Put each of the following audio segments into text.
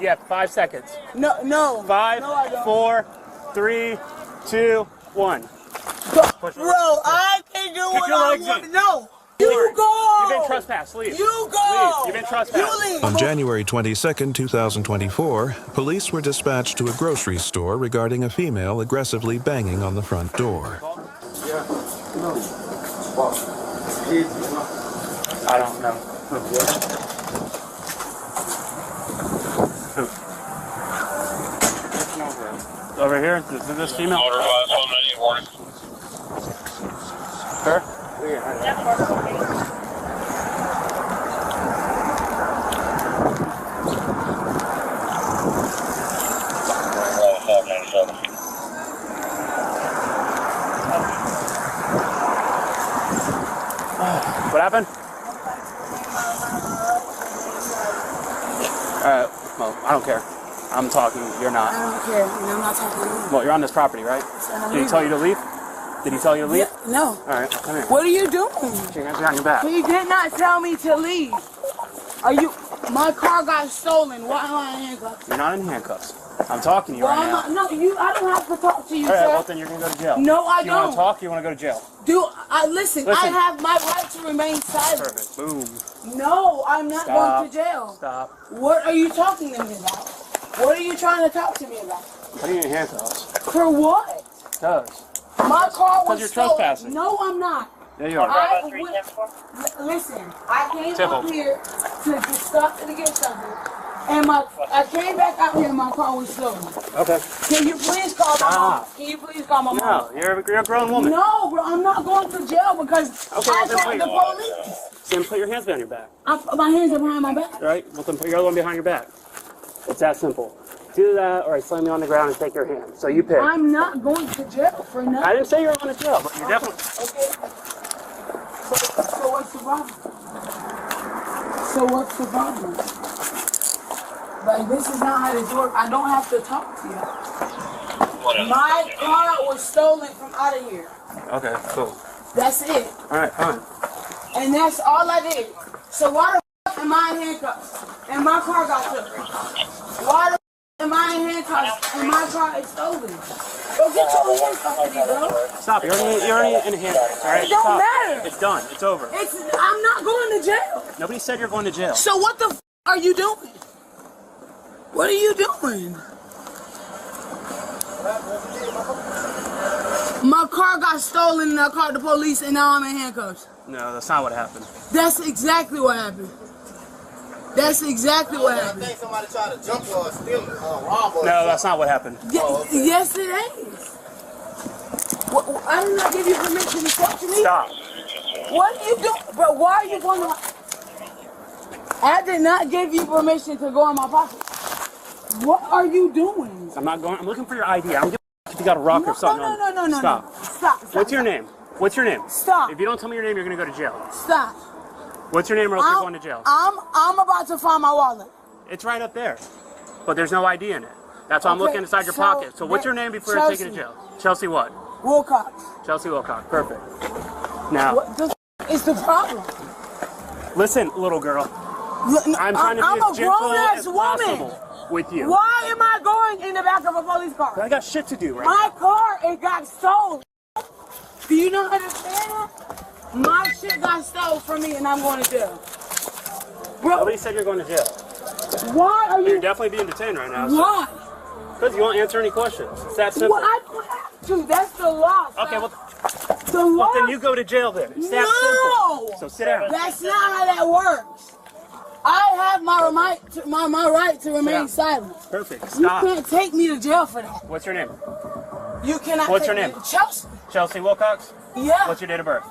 Yeah, 5 seconds. No. Five, no, I don't. 4, 3, 2, 1. Bro, I can't do what I want. No. You go. You've been trespassed. Leave. You go. Leave. You've been trespassed. You leave. On January 22nd, 2024, police were dispatched to a grocery store regarding a female aggressively banging on the front door. Yeah. No. I don't know. Over here, is this female? Her? What happened? Alright, well, I don't care. I'm talking, you're not. I don't care, and I'm not talking to you. Well, you're on this property, right? Did he tell you to leave? Did he tell you to leave? Yeah, no. Alright, come here. What are you doing? Put your hands behind your back. He did not tell me to leave. My car got stolen. Why am I in handcuffs? You're not in handcuffs. I'm talking to you Well, right now. I don't have to talk to you, Alright, sir. well then you're gonna go to jail. No, I Do you want don't. to talk or you want to go to jail? Listen, I have my right to remain silent. Perfect. Boom. No, I'm not going to jail. Stop. What are you talking to me about? What are you trying to talk to me about? What are you in handcuffs? For what? Because. My car was you're stolen. trespassing. No, I'm not. There you are. Listen, I came up here to stop to get something, and I came back out here and my car was stolen. Okay. Can you please call my mom? Can you please call my mom? No, you're a grown woman. No, bro, I'm not going to jail because I called the police. Then put your hands behind your back. My hands are behind my back. All right? Well, then put your other one behind your back. It's that simple. Do that, or I slam you on the ground and take your hand. So you pick. I'm not going to jail for nothing. I didn't say you were going to jail, but you're definitely. Okay. So what's the problem? So what's the problem? Like, this is not how this works. I don't have to talk to you. My car was stolen from out of here. Okay, cool. That's it. All right, fine. And that's all I did. So why the f am I in handcuffs? And my car got took. Why the f am I in handcuffs and my car is stolen? Bro, get your hands off of me, bro. Stop. You're already in handcuffs, all right? It don't Stop. matter. It's done. It's over. I'm not going to jail. Nobody said you're going to jail. So what the f are you doing? What are you doing? My car got stolen and I called the police and now I'm in handcuffs. No, that's not what happened. That's exactly what happened. That's exactly what happened. I think somebody tried to jump or steal rob or No, that's not what happened. Yes, it is. I did not give you permission to talk to me. Stop. What are you doing? Bro, why are you going to... I did not give you permission to go in my pocket. What are you doing? I'm not going. I'm looking for your ID. I don't give a if you got a rock or something. No. Stop. Stop. What's your name? What's your name? Stop. If you don't tell me your name, you're going to go to jail. Stop. What's your name or else you're going to jail? I'm about to find my wallet. It's right up there. But there's no ID in it. That's why I'm looking inside your pocket. So what's your name before you're taken to jail? Chelsea what? Wilcox. Chelsea Wilcox. Perfect. Now. What the is the problem? Listen, little girl. I'm trying to be as gentle as possible with you. Why am I going in the back of a police car? I got shit to do right My car, it got stolen. Do you not understand that? My shit got stolen from me and I'm going to jail. Bro, Nobody said you're going to jail. why are you... You're definitely being detained right now. Why? Because you won't answer any questions. It's that simple. Well, I don't have to. That's the law. Okay, well, the law... then you go to jail then. It's that simple. So sit down. That's not how that works. I have my right to remain silent. Perfect. You Stop. can't take me to jail for that. What's your name? You cannot. What's your take name? me- Chelsea. Chelsea Wilcox? Yeah. What's your date of birth?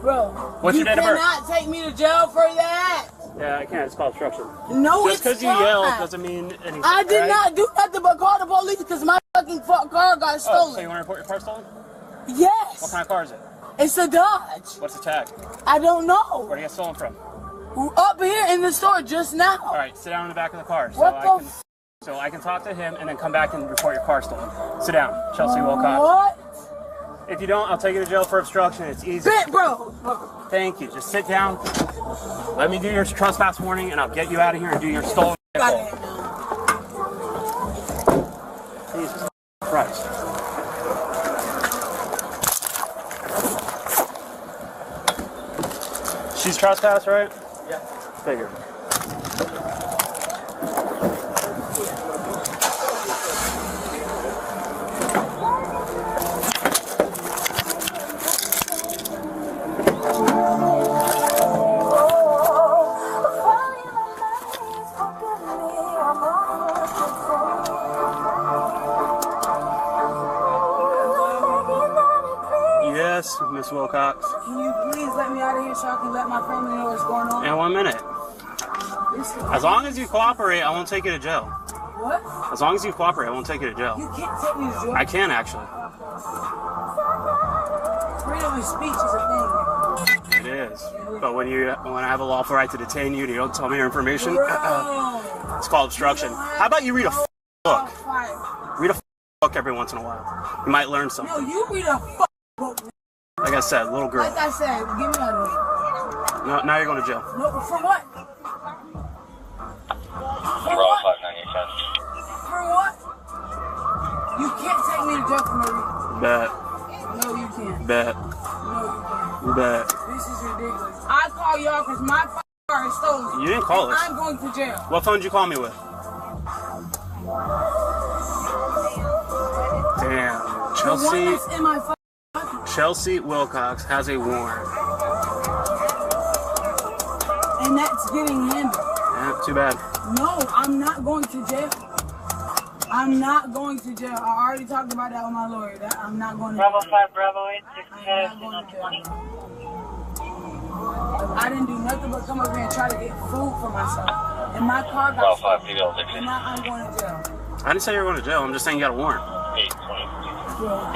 Bro. What's your date of birth? You cannot take me to jail for that. Yeah, I can't. It's called obstruction. No, Just because you yelled doesn't mean anything. I did not do nothing but call the police because my fucking car got stolen. So you want to report your car stolen? Yes. What kind of car is it? It's a Dodge. What's the tag? I don't know. Where do you get stolen from? Up here in the store just now. All right, sit down in the back of the car. So I can talk to him and then come back and report your car stolen. Sit down, Chelsea Wilcox. What? If you don't, I'll take you to jail for obstruction. It's easy. Bro. Thank you. Just sit down. Let me do your trespass warning, and I'll get you out of here and do your stolen vehicle. He's trespass, right? Yeah. Figure. Yes, Miss Wilcox. Can you please let me out of here so I can let my family know what's going on? In 1 minute. As long as you cooperate, I won't take you to jail. What? As long as you cooperate, I won't take you to jail. You can't take me to jail. I can actually. Freedom of speech is a thing. It is. But when I have a lawful right to detain you, you don't tell me your information. Bro. It's called obstruction. How about you read a book? Fight. Read a book every once in a while. You might learn something. No, you read a book. Like I said, little girl. Like I said, give me out of here. No, now you're going to jail. No, for what? For what? For what? You can't take me to jail for no reason. Bet. No, you can't. Bet. No, you can't. Bet. This is ridiculous. I call y'all because my car is stolen. You didn't call us. I'm going to jail. What phone did you call me with? Damn. The one that's in my pocket. Chelsea Wilcox has a warrant. And that's getting handled. Yeah, too bad. No, I'm not going to jail. I'm not going to jail. I already talked about that with my lawyer. I'm not going to jail. Bravo 5, Bravo 8, 6, I'm not going to jail. I didn't do nothing but come up here and try to get food for myself. And my car got stolen. And now I'm going to jail. I didn't say you were going to jail. I'm just saying you got a warrant. 820.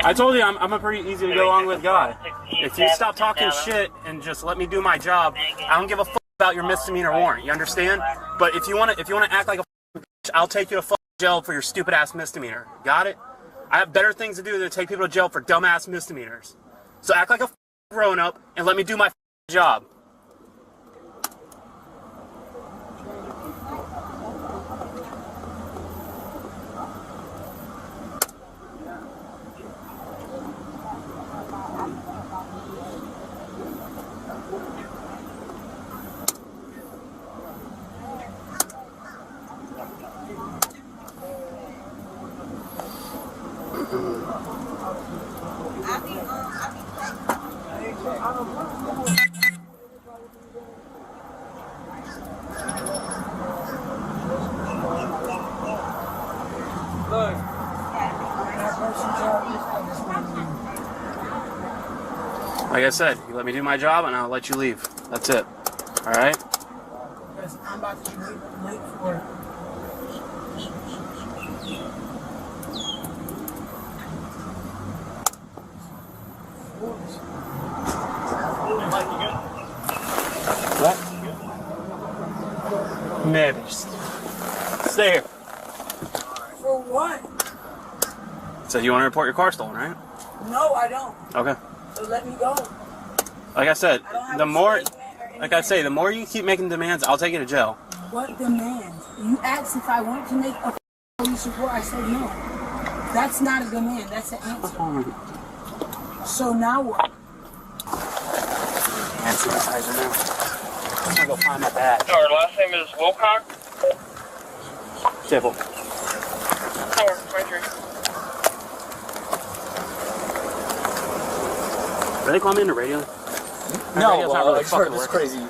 I told you I'm a pretty easy to go along with guy. If you stop talking shit and just let me do my job, I don't give a fuck about your misdemeanor warrant. You understand? But if you wanna act like a bitch, I'll take you to jail for your stupid ass misdemeanor. Got it? I have better things to do than take people to jail for dumbass misdemeanors. So act like a grown up and let me do my job. Like I said, you let me do my job and I'll let you leave. That's it. All right? Because I'm about to be late for it. What? Maybe. Just stay here. For what? So you want to report your car stolen, right? No, I don't. Okay. So let me go. Like I said, I don't have the a more, statement or anything. like I say, the more you keep making demands, I'll take you to jail. What demands? You asked if I wanted to make a police report. I said no. That's not a demand. That's an answer. So now what? Hand sanitizer now. I'm gonna go find my badge. Our last name is Wilcox. Simple. 23. Did they call me in the radio? No, radio's not really I just heard fucking this working. crazy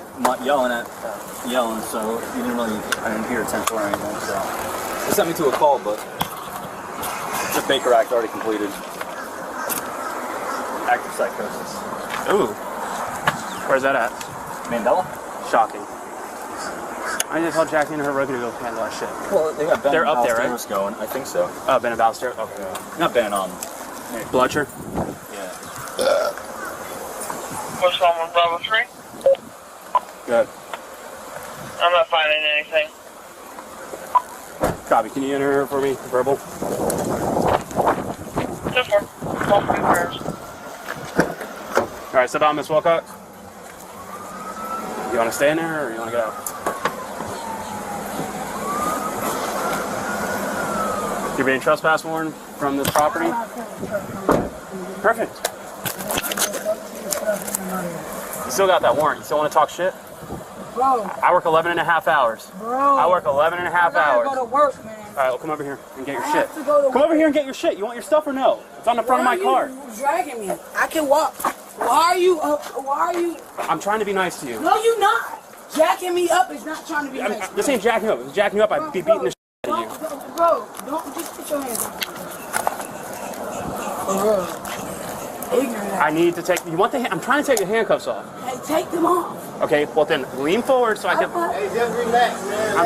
yelling, so you didn't really, I didn't hear a 10-4 or anything, so. They sent me to a call, but the Baker Act already completed. Active psychosis. Ooh. Where's that at? Mandela? Shocking. I need to tell Jackie and her rookie to go handle that shit. Well, they got Ben They're up there, right? Ballesteros going, I think so. Oh, Ben and Ballester? Okay. Not Ben, Blutcher? yeah. What's wrong with Bravo 3? Good. I'm not finding anything. Copy. Can you enter her for me? Verbal? Just for call for repairs. Alright, sit down, Miss Wilcox. You want to stay in there or you want to get out? You're being trespass warned from this property? Perfect. You still got that warrant. You still want to talk shit? Bro. I work 11 and a half hours. Bro. I work 11 and a half I hours. gotta go to work, man. All right, well, come over here and get your I shit. have to go to Come work. over here and get your shit. You want your stuff or no? It's on the front of my car. Why are you dragging me? I can walk. Why are you? I'm trying to be nice to you. No, you not. Jacking me up is not trying to be nice. This ain't jacking up. If it's jacking up, I'd be beating the shit out of you. Bro, don't just put your hands on me. For real. Ignorant. I need to take. You want the? I'm trying to take the handcuffs off. Hey, take them off. Okay. Well then, lean forward so I can. Hey, just relax, man.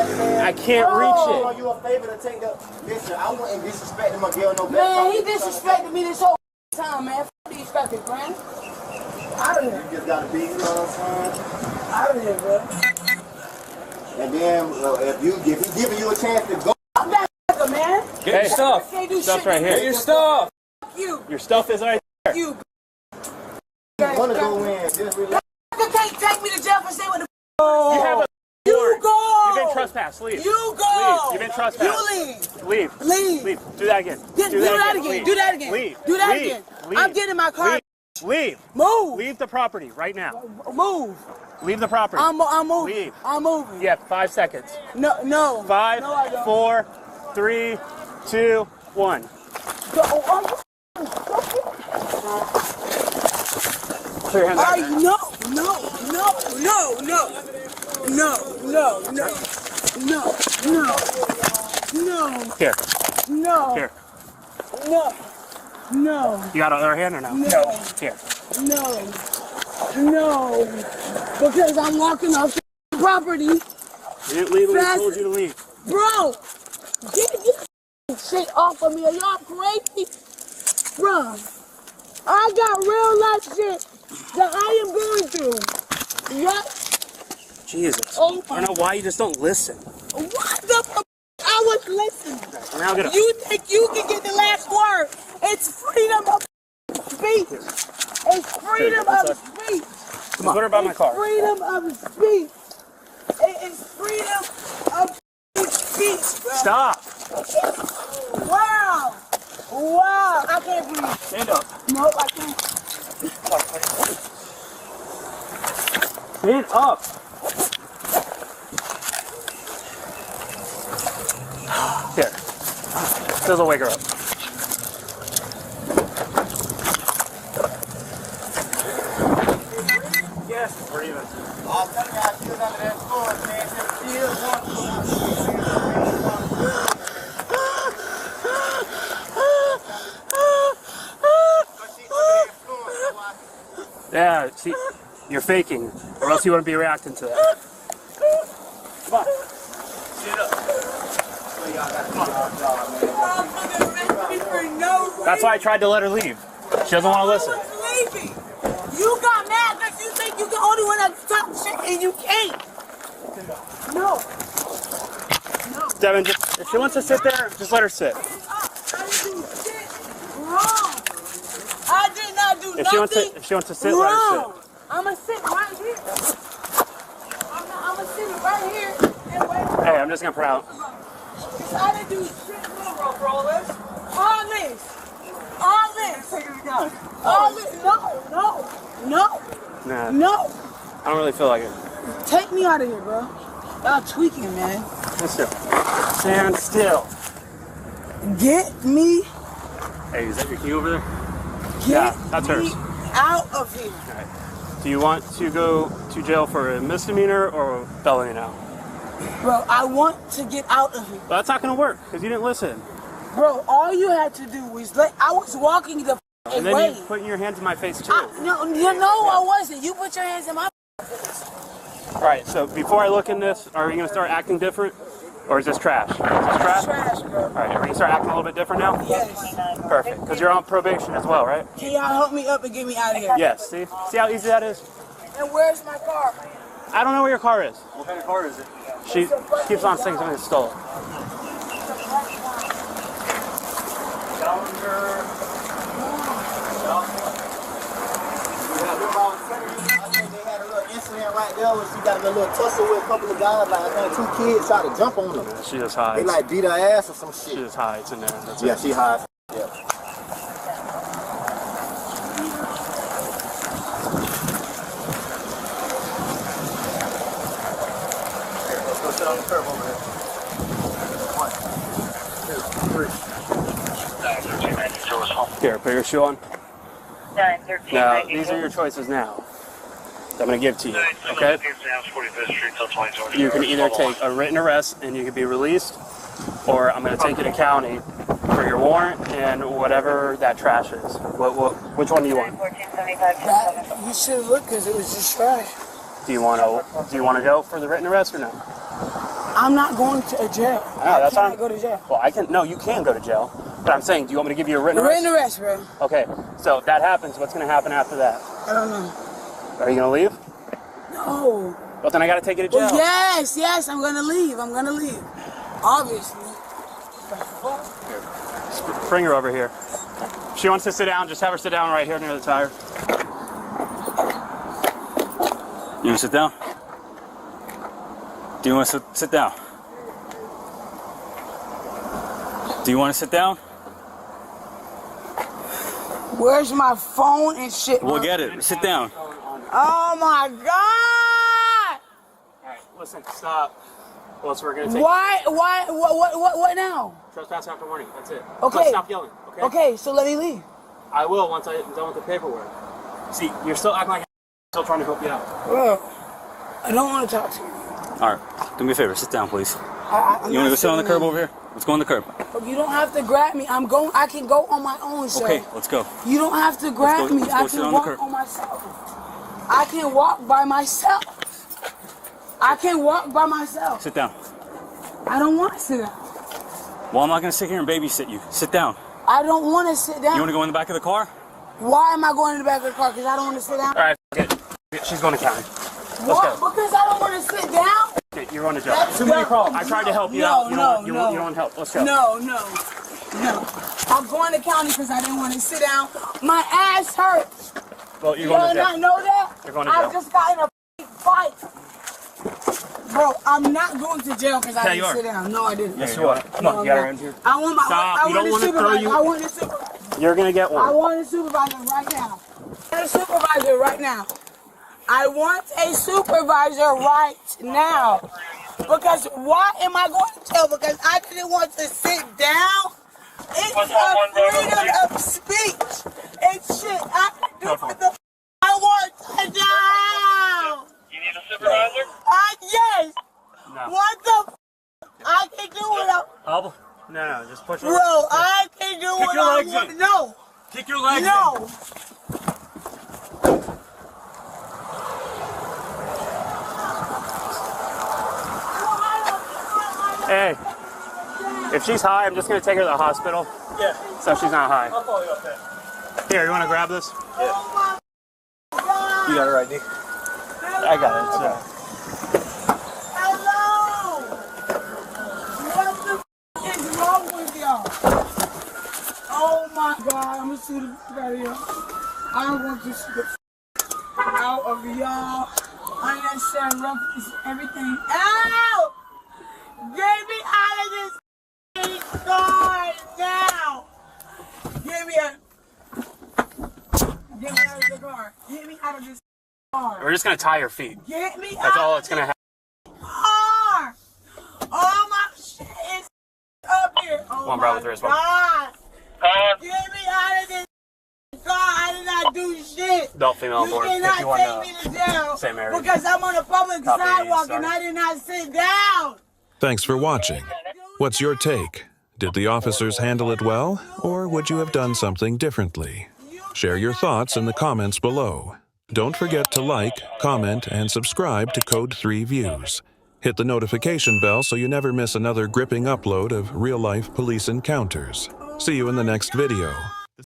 I can't reach I it. want you a favor to take the. Listen, I wouldn't disrespect my girl no better. Man, he disrespected me this whole time, man. F these fucking friends. Out of here. You just gotta be, you know what I'm Out of here, bro. saying? And then, if he giving you a chance to go. I'm that nigga, man. Get your stuff. I can't do Stuff's shit. right here. Get your stuff. Fuck you. Your stuff is right there. You. You wanna go in, just relax. You can't take me to jail for saying what the You have a You warrant. go. You've been trespassed. Leave. You go. Leave. You've been trespassed. You leave. Leave. Leave. Leave. Do that again. Do that again. Leave. Do that again. Leave. Do that Leave. again. Leave. I'm getting my car. Leave. Move. Leave the property right now. Move. Leave the property. I'm moving. Leave. I'm moving. Yeah, 5 seconds. No. 5, No, I don't. 4, 3, 2, 1. Put your hands out there. No. Here. No. Here. No. You got another hand or no? No. Here. No. Because I'm walking off the property. You didn't leave when I Fast- told you to leave. Bro, get this shit off of me. Are y'all crazy? Bro, I got real life shit that I am going through. What? Jesus. Oh I don't know why you just don't listen. What the fuck? I was listening. Now get up. You think you can get the last word? It's freedom of speech. It's freedom of speech. Come on. Put her by my car. Freedom of speech. It is freedom of speech, bro. Stop. Wow. I can't breathe. Stand up. Nope, I can't. Stand up. Here. This will wake her up. Yes, we're even. I'm telling you, I feel under that floor, man. She is Yeah, see, you're faking, or else you wouldn't be reacting to that. Come on. Stand up. That's why I tried to let her leave. She doesn't want to listen. Leaving. You got mad because you think you're the only one that talk shit and you can't. No. Devin, just, if she wants to sit there, just let her sit. I didn't do shit wrong. I did not do If she wants to sit, let her wrong. I'm going to sit right here. I'm going to sit right here and wait. sit. Hey, I'm just gonna proud. Because I didn't do shit wrong for all this. All this. Nah, No. I don't really feel like it. Take me out of here, bro. Y'all tweaking, man. Stand still. Stand still. Get me. Hey, is that your key over there? Get Yeah, that's me hers. out of here. All right. Do you want to go to jail for a misdemeanor or a felony now? Bro, I want to get out of here. Well, that's not gonna work because you didn't listen. Bro, all you had to do was I was walking the And then way. you put your hands in my face too. No, I wasn't. You put your hands in my face. All right. So before I look in this, are you gonna start acting different, or is this trash? Is this trash? Trash, bro. All right. Are we gonna start acting a little bit different now? Yes. Perfect. Because you're on probation as well, right? Can y'all help me up and get me out of here? Yes. See how easy that is? And where's my car? I don't know where your car is. What kind of car is it? She keeps on saying something stole it. Incident right there where she got a little tussle with a couple of guys, like I think 2 kids tried to jump on her. She just They hides. like beat her ass or some She shit. just hides in there. That's Yeah, it. she hides. Yeah. sit on the curb over there. 1, 2, 3. Here, put your shoe on. 913. Now, these are your choices now. I'm going to give to you, okay? You can either take a written arrest and you can be released, or I'm going to take you to county for your warrant and whatever that trash is. Which one do you want? That, you should look because it was just trash. Do you want to go for the written arrest or no? I'm not going to a jail. That's I fine. can't go to jail. Well, no, you can go to jail. But I'm saying, do you want me to give you a written arrest? Written arrest, bro. Okay, so if that happens, what's going to happen after that? I don't know. Are you going to leave? No. Well, then I got to take you to jail. Well, yes, I'm gonna leave. Obviously. Bring her over here. If she wants to sit down, just have her sit down right here near the tire. You want to sit down? Do you want to sit down? Do you want to sit down? Where's my phone and shit? We'll get it. Sit down. Oh my God! Alright, listen, stop. Well, so we're gonna take Why? What now? trespass after warning. That's it. Okay. Let's stop yelling, okay? Okay, so let me leave. I will once I'm done with the paperwork. See, you're still acting like I'm still trying to help you out. Bro, I don't want to talk to you. All right. Do me a favor. Sit down, please. I'm You want to go not sit on the sitting curb over here? Let's go on the curb. there. You don't have to grab me. I can go on my own, sir. Okay, let's go. You don't have to grab me. let's I go sit can on the walk curb. on myself. I can walk by myself. I can walk by myself. Sit down. I don't want to sit down. Well, I'm not going to sit here and babysit you. Sit down. I don't want to sit down. You want to go in the back of the car? Why am I going in the back of the car? Because I don't want to sit down? Alright, she's going to county. What? Because I don't want to sit down? Okay, you're going to jail. Let's Too many go. problems. I tried to help you out. You don't No. want help. Let's go. No. I'm going to county because I didn't want to sit down. My ass hurts. Well, you're You going to do jail. not know that? You're going to I jail. just got in a fight. Bro, I'm not going to jail because I Yeah, you didn't are. sit down. No, I didn't. Yes, you are. Come on, you got her in here. I want my. Stop. I You want don't the want to throw supervisor. you- I want the supervisor. You're going to get I one. want a supervisor right now. I want a supervisor right now. I want a supervisor right now. Because why am I going to jail? Because I didn't want to sit down. It's a freedom of speech. It's shit. I can do what the I want to do. You need a supervisor? Yes. No. What the I can do what Hubble? No, just push her. Bro, I can do what your I legs want. in. No. Kick your legs in. No. Hey, if she's high, I'm just going to take her to the hospital. Yeah. So she's not high. I'll follow you up there. Here, you want to grab this? Oh my God. You got her ID? I got it. So. Hello. What the is wrong with y'all? Oh my God, I'm gonna sue the fuck out of y'all. I want to sue the fuck out of y'all. Unnecessary reference, everything. Out! Get me out of this car now! Get me out of the car. Get me out of this car. We're just going to tie her feet. Get me That's out all of it's going to happen. this car! All my shit is up here. Oh Come on, bro, my with one. God! Get me out of this car! I did not do shit! Adult female on You board. cannot If you want take me to jail same area. because I'm on a public Copy, sidewalk sorry. and I did not sit down! Thanks for watching. What's your take? Did the officers handle it well, or would you have done something differently? Share your thoughts in the comments below. Don't forget to like, comment, and subscribe to Code 3 Views. Hit the notification bell so you never miss another gripping upload of real-life police encounters. See you in the next video.